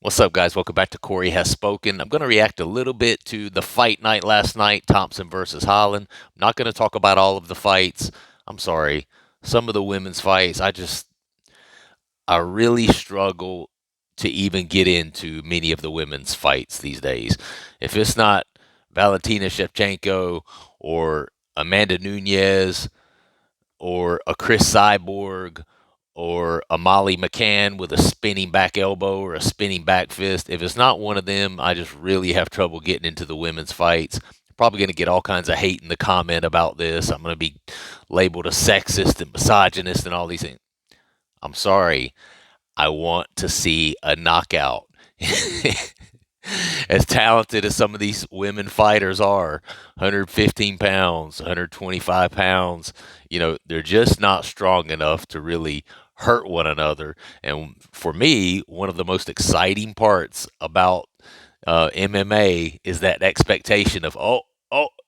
What's up, guys? Welcome back to Corey Has Spoken. I'm going to react a little bit to the fight night last night, Thompson versus Holland. I'm not going to talk about all of the fights. I'm sorry. Some of the women's fights, I really struggle to even get into many of the women's fights these days. If it's not Valentina Shevchenko or Amanda Nunes or a Chris Cyborg or a Molly McCann with a spinning back elbow or a spinning back fist. If it's not one of them, I just really have trouble getting into the women's fights. Probably going to get all kinds of hate in the comment about this. I'm going to be labeled a sexist and misogynist and all these things. I'm sorry. I want to see a knockout. As talented as some of these women fighters are, 115 pounds, 125 pounds, they're just not strong enough to really hurt one another. And for me, one of the most exciting parts about MMA is that expectation of, oh,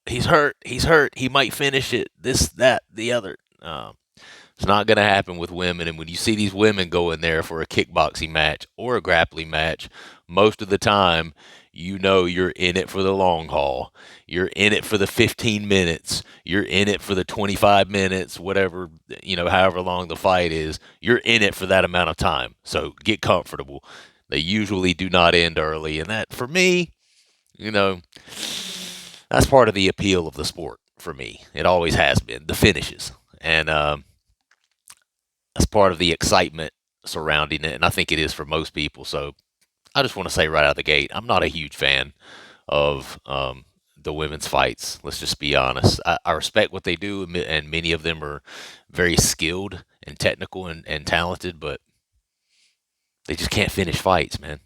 he's hurt, he might finish it, this, that, the other. It's not going to happen with women. And when you see these women go in there for a kickboxing match or a grappling match, most of the time, you're in it for the long haul. You're in it for the 15 minutes. You're in it for the 25 minutes, whatever, however long the fight is. You're in it for that amount of time. So get comfortable. They usually do not end early. And that, for me, you know, that's part of the appeal of the sport for me. It always has been the finishes. And, that's part of the excitement surrounding it, and I think it is for most people. So I just want to say right out of the gate, I'm not a huge fan of the women's fights. Let's just be honest. I respect what they do, and many of them are very skilled and technical and talented, but they just can't finish fights, man.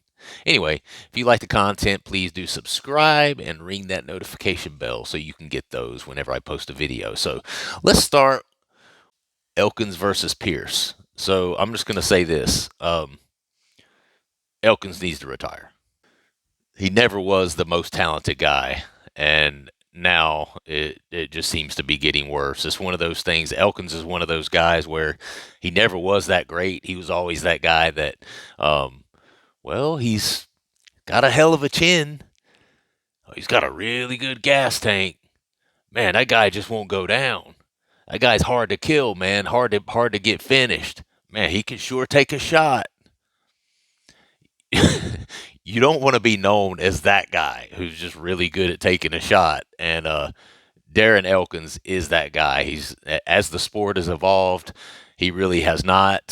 Anyway, if you like the content, please do subscribe and ring that notification bell so you can get those whenever I post a video. So let's start Elkins versus Pierce. So I'm just going to say this. Elkins needs to retire. He never was the most talented guy, and now it just seems to be getting worse. It's one of those things. Elkins is one of those guys where he never was that great. He was always that guy that, he's got a hell of a chin. He's got a really good gas tank. Man, that guy just won't go down. That guy's hard to kill, man. Hard to get finished. Man, he can sure take a shot. You don't want to be known as that guy who's just really good at taking a shot. And Darren Elkins is that guy. As the sport has evolved, he really has not.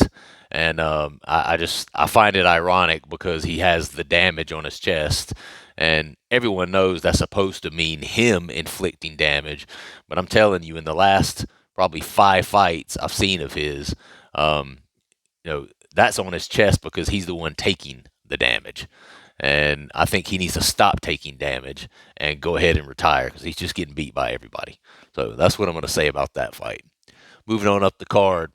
And I find it ironic because he has the damage on his chest, and everyone knows that's supposed to mean him inflicting damage. But I'm telling you, in the last probably 5 fights I've seen of his, um, that's on his chest because he's the one taking the damage. And I think he needs to stop taking damage and go ahead and retire because he's just getting beat by everybody. So that's what I'm going to say about that fight. Moving on up the card.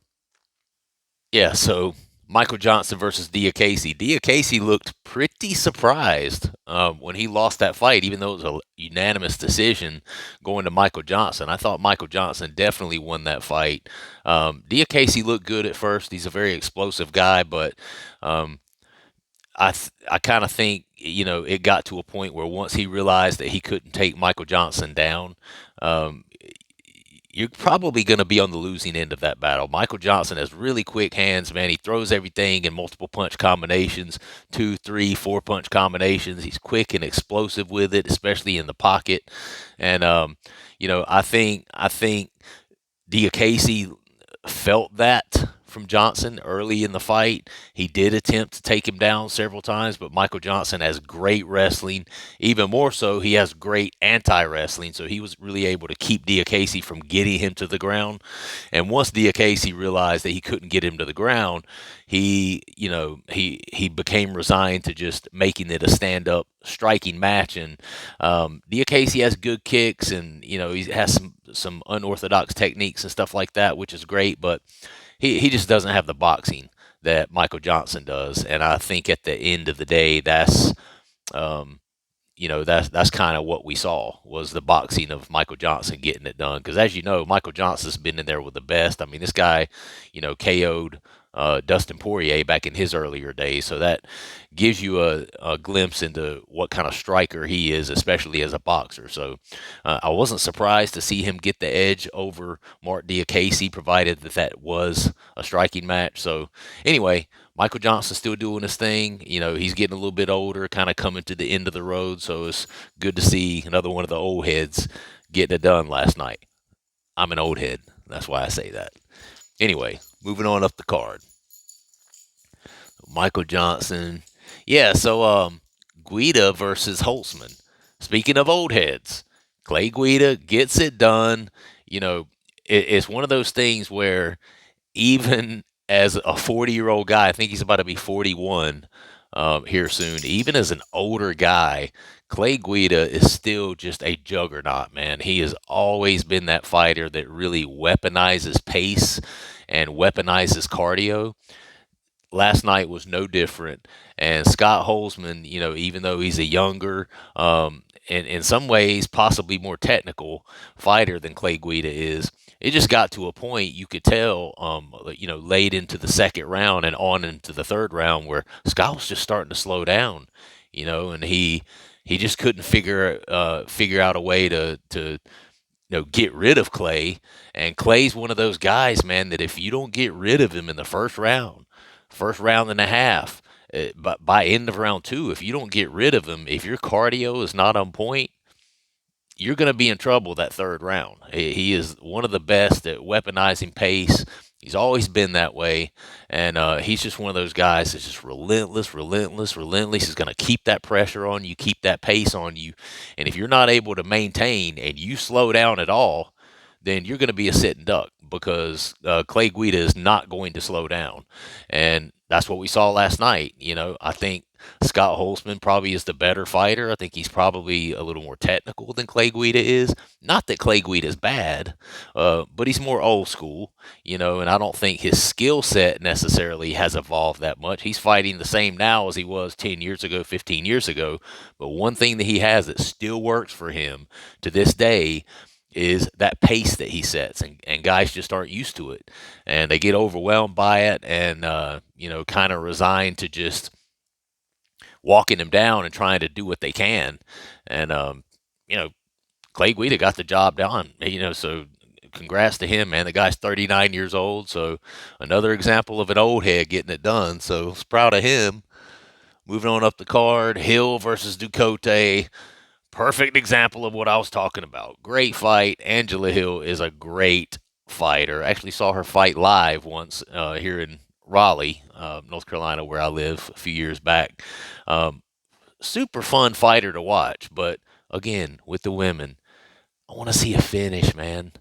Yeah, so Michael Johnson versus Diakase. Diakase looked pretty surprised when he lost that fight, even though it was a unanimous decision going to Michael Johnson. I thought Michael Johnson definitely won that fight. Diakase looked good at first. He's a very explosive guy, but um, I kind of think it got to a point where once he realized that he couldn't take Michael Johnson down, um, you're probably going to be on the losing end of that battle. Michael Johnson has really quick hands, man. He throws everything in multiple punch combinations, 2, 3, 4 punch combinations. He's quick and explosive with it, especially in the pocket. And I think Diakase felt that from Johnson early in the fight. He did attempt to take him down several times, but Michael Johnson has great wrestling. Even more so, he has great anti-wrestling, so he was really able to keep Diakase from getting him to the ground. And once Diakase realized that he couldn't get him to the ground, he became resigned to just making it a stand-up striking match. And Diakase has good kicks, and he has some unorthodox techniques and stuff like that, which is great, but he just doesn't have the boxing that Michael Johnson does. And I think at the end of the day, that's that's kind of what we saw was the boxing of Michael Johnson getting it done. Because as you know, Michael Johnson's been in there with the best. I mean, this guy, KO'd Dustin Poirier back in his earlier days, so that gives you a glimpse into what kind of striker he is, especially as a boxer. So I wasn't surprised to see him get the edge over Mark Diakase, provided that was a striking match. So anyway, Michael Johnson's still doing his thing. He's getting a little bit older, kind of coming to the end of the road. So it's good to see another one of the old heads getting it done last night. I'm an old head. That's why I say that. Anyway, moving on up the card. Michael Johnson. Yeah, so Guida versus Holtzman. Speaking of old heads, Clay Guida gets it done. It's one of those things where even as a 40-year-old guy, I think he's about to be 41 here soon. Even as an older guy, Clay Guida is still just a juggernaut, man. He has always been that fighter that really weaponizes pace and weaponizes cardio. Last night was no different. And Scott Holzman, even though he's a younger, and in some ways possibly more technical fighter than Clay Guida is, it just got to a point you could tell, late into the second round and on into the third round where Scott was just starting to slow down, and he just couldn't figure out a way to get rid of Clay. And Clay's one of those guys, man, that if you don't get rid of him in the first round and a half, but by end of round two, if you don't get rid of him, if your cardio is not on point, you're going to be in trouble that third round. He is one of the best at weaponizing pace. He's always been that way, and he's just one of those guys that's just relentless, relentless, relentless. He's going to keep that pressure on you, keep that pace on you, and if you're not able to maintain and you slow down at all, then you're going to be a sitting duck because Clay Guida is not going to slow down, and that's what we saw last night. I think Scott Holtzman probably is the better fighter. I think he's probably a little more technical than Clay Guida is. Not that Clay Guida is bad, but he's more old school, and I don't think his skill set necessarily has evolved that much. He's fighting the same now as he was 10 years ago, 15 years ago. But one thing that he has that still works for him to this day is that pace that he sets, and guys just aren't used to it, and they get overwhelmed by it, and kind of resign to just walking him down and trying to do what they can. And Clay Guida got the job done. So congrats to him, man. The guy's 39 years old, so another example of an old head getting it done. So I was proud of him. Moving on up the card, Hill versus Ducote. Perfect example of what I was talking about. Great fight. Angela Hill is a great fighter. I actually saw her fight live once here in Raleigh, North Carolina, where I live a few years back. Super fun fighter to watch, but again, with the women, I want to see a finish, man.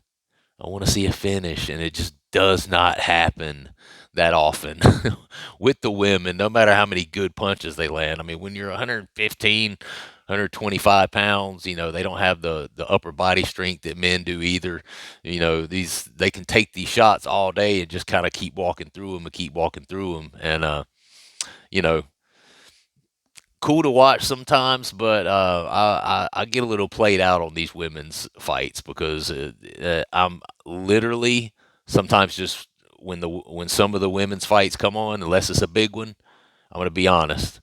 I want to see a finish, and it just does not happen that often with the women, no matter how many good punches they land. I mean, when you're 115, 125 pounds, they don't have the upper body strength that men do either. They can take these shots all day and just kind of keep walking through them and keep walking through them. And, you know, cool to watch sometimes, but I get a little played out on these women's fights because I'm literally sometimes just when some of the women's fights come on, unless it's a big one, I'm gonna be honest,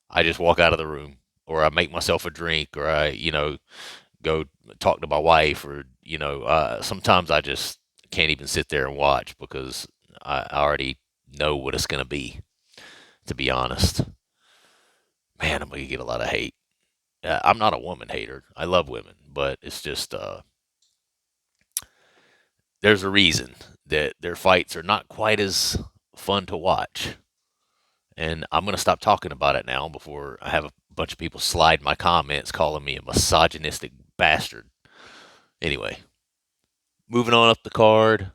I just walk out of the room or I make myself a drink or I go talk to my wife or sometimes I just can't even sit there and watch because I already know what it's gonna be. To be honest, man, I'm gonna get a lot of hate. I'm not a woman hater. I love women, but it's just there's a reason that their fights are not quite as fun to watch. And I'm gonna stop talking about it now before I have a bunch of people slide my comments calling me a misogynistic bastard. Anyway, moving on up the card.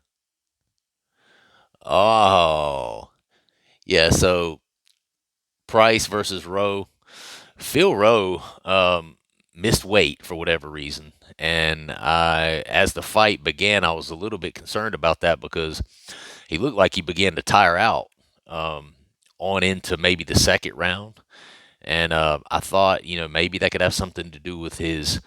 Oh, yeah. So Price versus Rowe. Phil Rowe missed weight for whatever reason, and as the fight began, I was a little bit concerned about that because he looked like he began to tire out um, on into maybe the second round, And I thought, maybe that could have something to do with his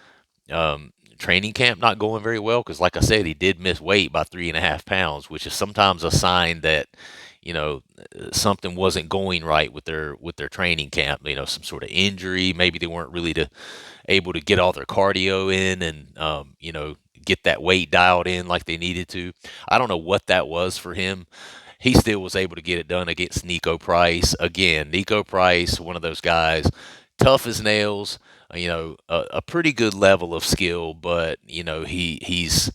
training camp not going very well. Because, like I said, he did miss weight by 3.5 pounds, which is sometimes a sign that something wasn't going right with their training camp. Some sort of injury. Maybe they weren't really able to get all their cardio in and get that weight dialed in like they needed to. I don't know what that was for him. He still was able to get it done against Nico Price. Again, Nico Price, one of those guys, tough as nails. A pretty good level of skill, but he's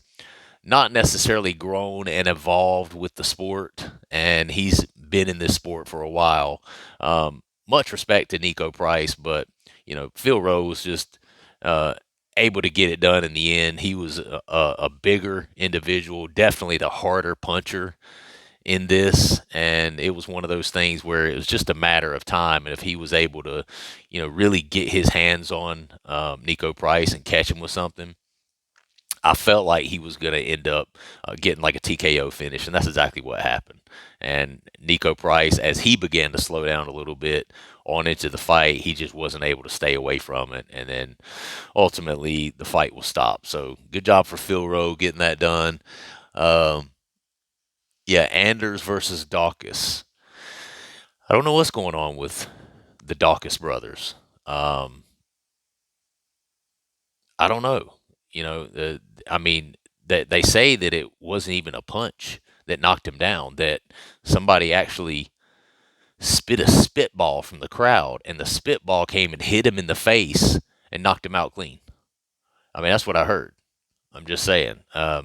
not necessarily grown and evolved with the sport, and he's been in this sport for a while. Much respect to Nico Price, but Phil Rose just uh, able to get it done in the end. He was a bigger individual, definitely the harder puncher in this, and it was one of those things where it was just a matter of time. And if he was able to, really get his hands on Nico Price and catch him with something, I felt like he was going to end up getting like a TKO finish, and that's exactly what happened. And Nico Price, as he began to slow down a little bit on into the fight, he just wasn't able to stay away from it, and then ultimately the fight was stopped. So good job for Phil Rowe getting that done. Um, yeah, Anders versus Dawkins. I don't know what's going on with the Dawkins brothers. Um, I don't know. I mean, that they say that it wasn't even a punch that knocked him down. That somebody actually spit a spitball from the crowd, and the spitball came and hit him in the face and knocked him out clean. I mean, that's what I heard. I'm just saying. I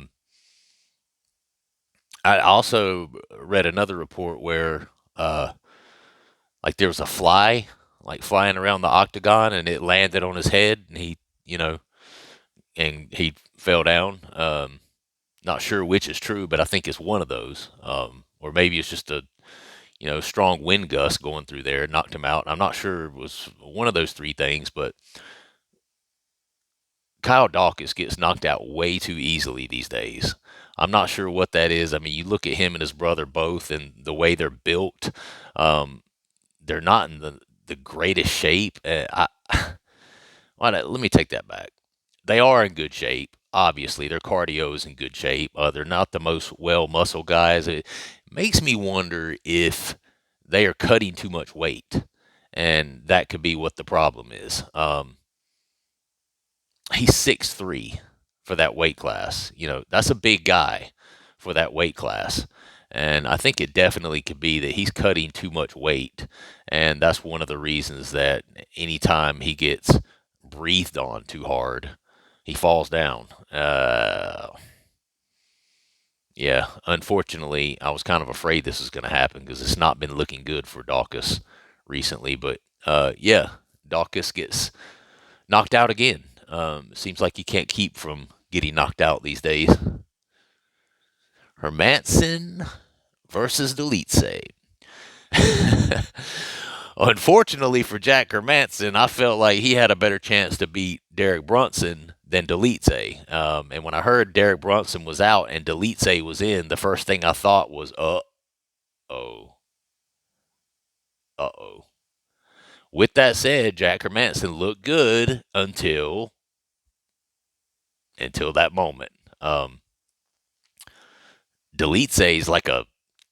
also read another report where, like, there was a fly, like flying around the octagon, and it landed on his head, and he fell down. Not sure which is true, but I think it's one of those. Or maybe it's just a strong wind gust going through there knocked him out. I'm not sure it was one of those three things, but Kyle Dawkins gets knocked out way too easily these days. I'm not sure what that is. I mean, you look at him and his brother both, and the way they're built. Um, they're not in the greatest shape. Let me take that back. They are in good shape. Obviously, their cardio is in good shape. They're not the most well muscle guys. It makes me wonder if they are cutting too much weight, and that could be what the problem is. He's 6'3" for that weight class. That's a big guy for that weight class. And I think it definitely could be that he's cutting too much weight. And that's one of the reasons that anytime he gets breathed on too hard, he falls down. Yeah, unfortunately, I was kind of afraid this was going to happen because it's not been looking good for Dawkins recently. But yeah, Dawkins gets knocked out again. Seems like you can't keep from getting knocked out these days. Hermanson versus Delice. Unfortunately for Jack Hermanson, I felt like he had a better chance to beat Derek Brunson than Delice. And when I heard Derek Brunson was out and Delice was in, the first thing I thought was, oh, oh. With that said, Jack Hermanson looked good until that moment. Delice is like a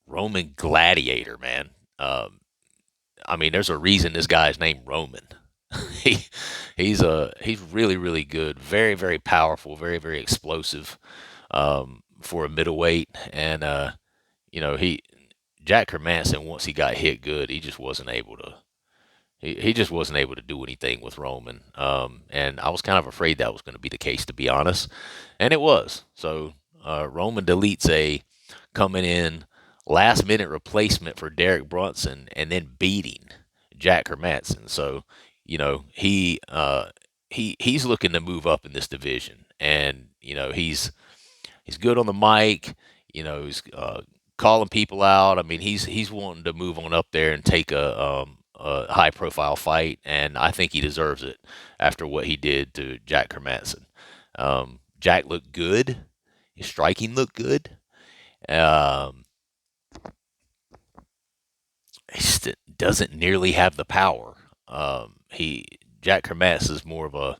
Roman gladiator, man. I mean, there's a reason this guy's named Roman. he he's really really good, very very powerful, very very explosive for a middleweight, and he Jack Hermanson once he got hit good, he just wasn't able to. He just wasn't able to do anything with Roman, and I was kind of afraid that was going to be the case, to be honest, and it was. So Roman Delice coming in last minute replacement for Derek Brunson and then beating Jack Hermanson. So, he's looking to move up in this division, and he's good on the mic. He's calling people out. I mean, he's wanting to move on up there and take a high profile fight, and I think he deserves it after what he did to Jack Hermanson. Jack looked good. His striking looked good. Um, he doesn't nearly have the power. He Jack Kermesse is more of a,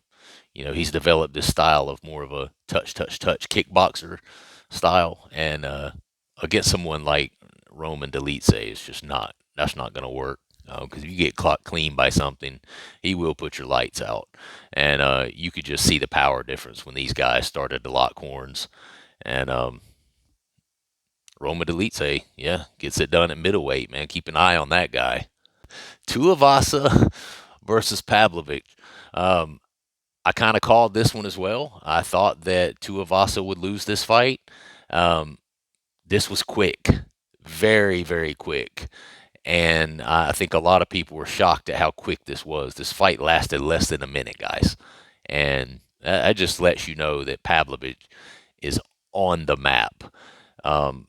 he's developed this style of more of a touch, touch, touch kickboxer style, and against someone like Roman Delete, it's just not. That's not going to work. Because if you get clocked clean by something, he will put your lights out, and you could just see the power difference when these guys started to lock horns. And Roman Delete, yeah, gets it done at middleweight. Man, keep an eye on that guy. Tuivasa versus Pavlovich. Um, I kind of called this one as well. I thought that Tuivasa would lose this fight. Um, this was quick, very, very quick. And I think a lot of people were shocked at how quick this was. This fight lasted less than a minute, guys. And that just lets you know that Pavlovich is on the map. Um,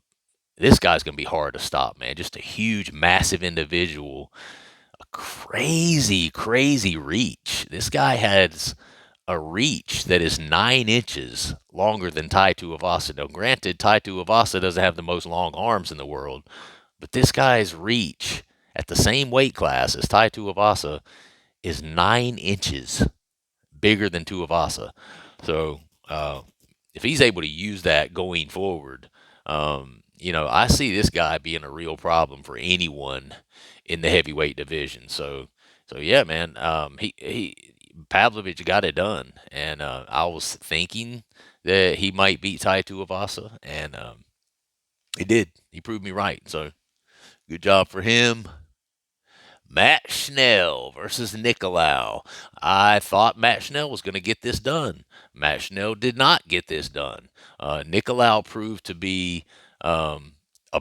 this guy's going to be hard to stop, man. Just a huge, massive individual. A crazy, crazy reach. This guy has a reach that is 9 inches longer than Tai Tuivasa. Now, granted, Tai Tuivasa doesn't have the most long arms in the world, but this guy's reach at the same weight class as Tai Tuivasa is 9 inches bigger than Tuivasa. So if he's able to use that going forward, I see this guy being a real problem for anyone in the heavyweight division. So yeah, man, he Pavlovich got it done, and I was thinking that he might beat Tai Tuivasa, and he did. He proved me right. So good job for him. Matt Schnell versus Nicolau. I thought Matt Schnell was going to get this done. Matt Schnell did not get this done. Nicolau proved to be a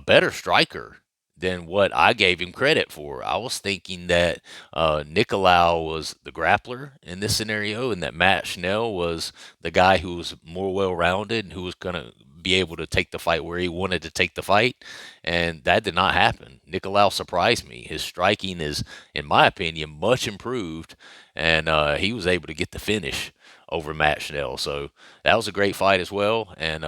better striker than what I gave him credit for. I was thinking that Nicolau was the grappler in this scenario, and that Matt Schnell was the guy who was more well-rounded and who was going to be able to take the fight where he wanted to take the fight, and that did not happen. Nicolau surprised me. His striking is, in my opinion, much improved, and he was able to get the finish over Matt Schnell. So that was a great fight as well, and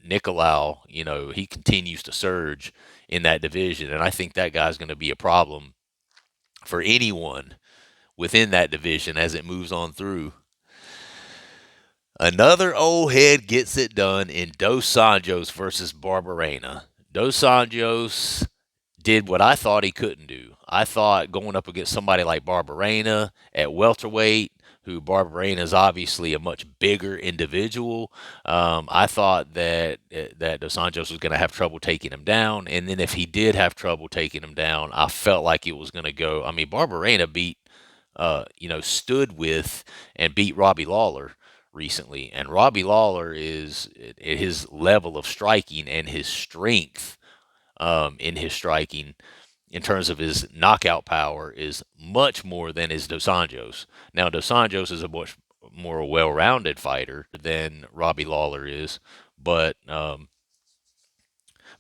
Nicolau, he continues to surge in that division, and I think that guy's going to be a problem for anyone within that division as it moves on through. Another old head gets it done in Dos Anjos versus Barberena. Dos Anjos did what I thought he couldn't do. I thought going up against somebody like Barberena at welterweight, who Barberena is obviously a much bigger individual. I thought that Dos Anjos was going to have trouble taking him down, and then if he did have trouble taking him down, I felt like it was going to go. I mean, Barberena stood with and beat Robbie Lawler recently, and Robbie Lawler is at his level of striking and his strength in his striking in terms of his knockout power is much more than his Dos Anjos. Now, Dos Anjos is a much more well-rounded fighter than Robbie Lawler is, but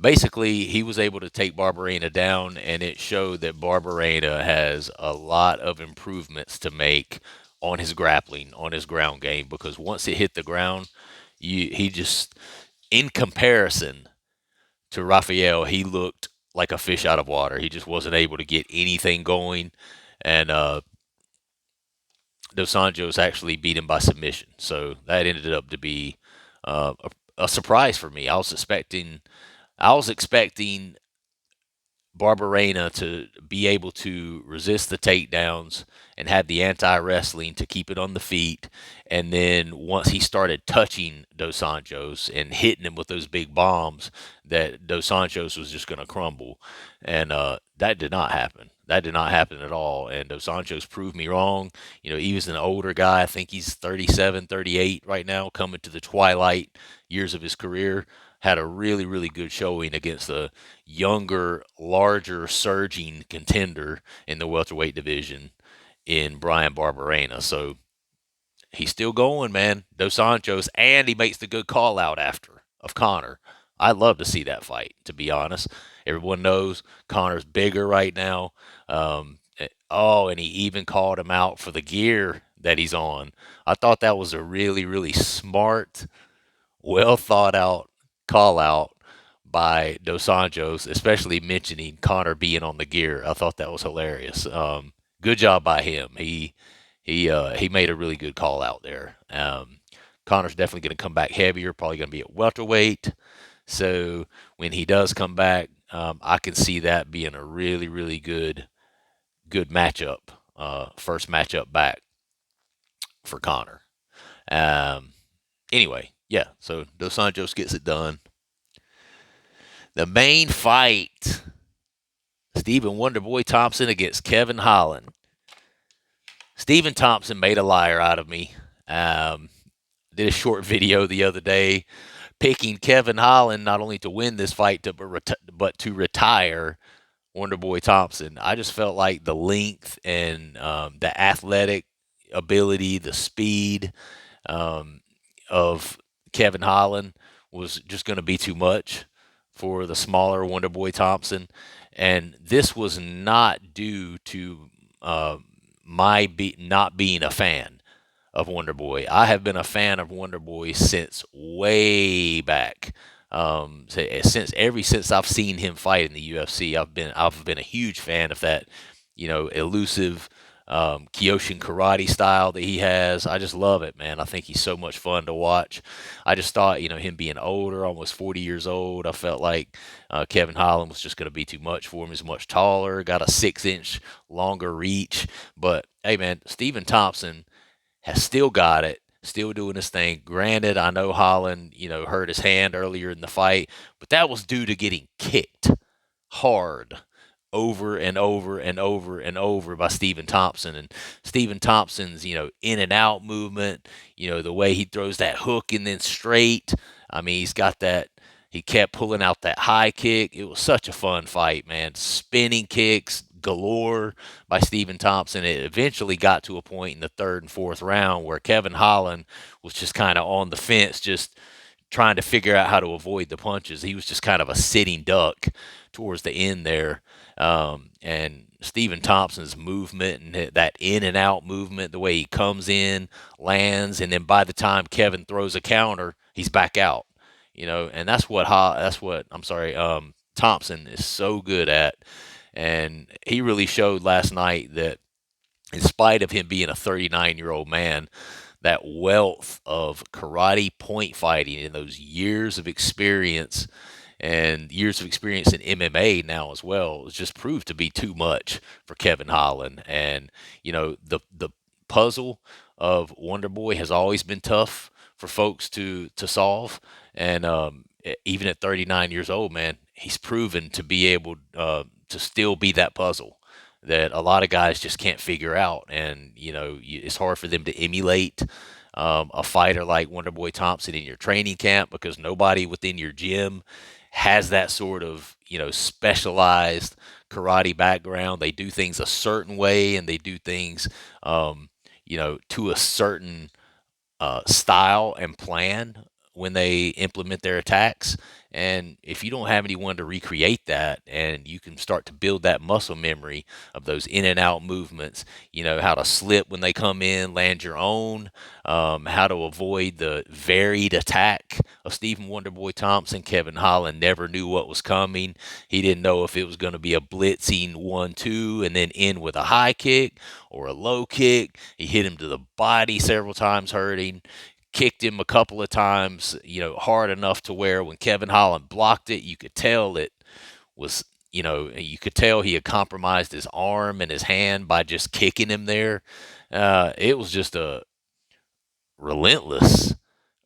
basically he was able to take Barberena down, and it showed that Barberena has a lot of improvements to make on his grappling, on his ground game, because once it hit the ground, he just, in comparison to Raphael, he looked like a fish out of water. He just wasn't able to get anything going, and Dos Anjos actually beat him by submission. So that ended up to be a surprise for me. I was expecting Barberena to be able to resist the takedowns and have the anti-wrestling to keep it on the feet. And then once he started touching Dos Anjos and hitting him with those big bombs, that Dos Anjos was just going to crumble. And that did not happen. That did not happen at all. And Dos Anjos proved me wrong. He was an older guy. I think he's 37, 38 right now, coming to the twilight years of his career. Had a really, really good showing against a younger, larger, surging contender in the welterweight division in Brian Barberena. So he's still going, man. Dos Anjos, and he makes the good call out after of Connor. I'd love to see that fight, to be honest. Everyone knows Connor's bigger right now. And he even called him out for the gear that he's on. I thought that was a really, really smart, well thought out call out by Dos Anjos, especially mentioning Connor being on the gear. I thought that was hilarious. good job by him. He made a really good call out there. Connor's definitely going to come back heavier, probably going to be at welterweight. So when he does come back, I can see that being a really, really good matchup. First matchup back for Connor. Um, anyway, yeah. So Dos Anjos gets it done. The main fight: Stephen Wonderboy Thompson against Kevin Holland. Stephen Thompson made a liar out of me. Um, did a short video the other day picking Kevin Holland not only to win this fight but to retire Wonderboy Thompson. I just felt like the length and the athletic ability, the speed um, of Kevin Holland was just going to be too much for the smaller Wonderboy Thompson. And this was not due to uh, not being a fan of Wonderboy. I have been a fan of Wonderboy since way back. Since I've seen him fight in the UFC, I've been a huge fan of that, elusive Kyoshin karate style that he has. I just love it, man. I think he's so much fun to watch. I just thought, him being older, almost 40 years old, I felt like Kevin Holland was just going to be too much for him. He's much taller, got a 6-inch longer reach. But hey, man, Stephen Thompson has still got it, still doing his thing. Granted, I know Holland, hurt his hand earlier in the fight, but that was due to getting kicked hard over and over and over and over by Stephen Thompson. And Stephen Thompson's, in and out movement, the way he throws that hook and then straight. I mean, he's got that. He kept pulling out that high kick. It was such a fun fight, man. Spinning kicks galore by Stephen Thompson. It eventually got to a point in the third and fourth round where Kevin Holland was just kind of on the fence, just trying to figure out how to avoid the punches. He was just kind of a sitting duck towards the end there. And Stephen Thompson's movement and that in and out movement, the way he comes in, lands, and then by the time Kevin throws a counter, he's back out. And Thompson is so good at. And he really showed last night that in spite of him being a 39-year-old man, that wealth of karate point fighting and those years of experience and years of experience in MMA now as well has just proved to be too much for Kevin Holland. And the puzzle of Wonder Boy has always been tough for folks to solve. And even at 39 years old, man, he's proven to be able to still be that puzzle that a lot of guys just can't figure out. And, it's hard for them to emulate a fighter like Wonderboy Thompson in your training camp because nobody within your gym has that sort of, specialized karate background. They do things a certain way and they do things, to a certain style and plan when they implement their attacks. And if you don't have anyone to recreate that and you can start to build that muscle memory of those in and out movements, how to slip when they come in, land your own, how to avoid the varied attack of Stephen Wonderboy Thompson. Kevin Holland never knew what was coming. He didn't know if it was going to be a blitzing 1-2 and then end with a high kick or a low kick. He hit him to the body several times, hurting. Kicked him a couple of times, hard enough to where when Kevin Holland blocked it, you could tell it was, you could tell he had compromised his arm and his hand by just kicking him there. It was just a relentless,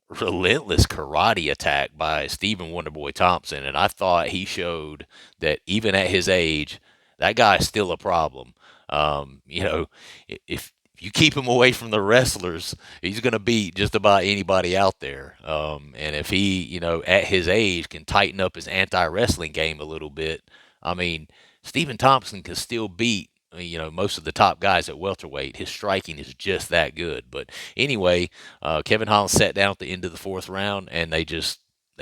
relentless karate attack by Stephen Wonderboy Thompson. And I thought he showed that even at his age, that guy's still a problem. If you keep him away from the wrestlers, he's going to beat just about anybody out there. And if he, at his age, can tighten up his anti-wrestling game a little bit, I mean, Stephen Thompson can still beat, most of the top guys at welterweight. His striking is just that good. But anyway, Kevin Holland sat down at the end of the fourth round, and they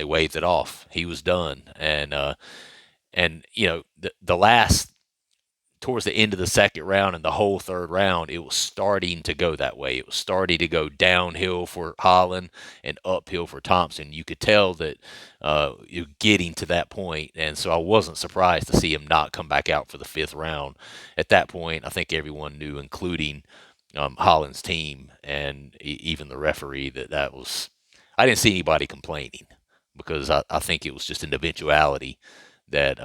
waved it off. He was done. And the last towards the end of the second round and the whole third round, it was starting to go that way. It was starting to go downhill for Holland and uphill for Thompson. You could tell that you're getting to that point, and so I wasn't surprised to see him not come back out for the fifth round. At that point, I think everyone knew, including Holland's team and even the referee, that was. I didn't see anybody complaining because I think it was just an eventuality that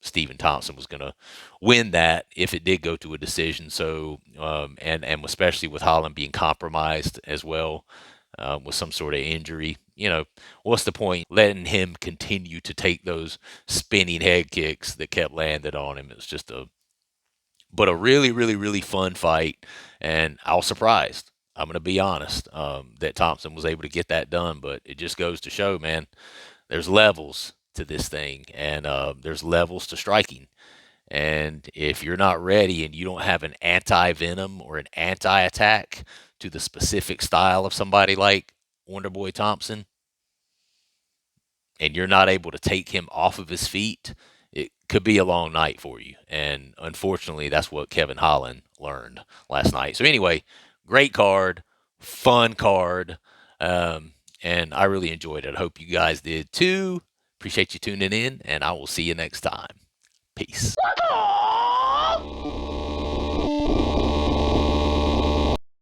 Stephen Thompson was going to win that if it did go to a decision. So and especially with Holland being compromised as well with some sort of injury, what's the point letting him continue to take those spinning head kicks that kept landing on him? It was just a really, really, really fun fight, and I was surprised. I'm going to be honest that Thompson was able to get that done, but it just goes to show, man, there's levels to this thing, and there's levels to striking. And if you're not ready and you don't have an anti venom or an anti attack to the specific style of somebody like Wonderboy Thompson, and you're not able to take him off of his feet, it could be a long night for you. And unfortunately, that's what Kevin Holland learned last night. So, anyway, great card, fun card. And I really enjoyed it. I hope you guys did too. Appreciate you tuning in, and I will see you next time. Peace.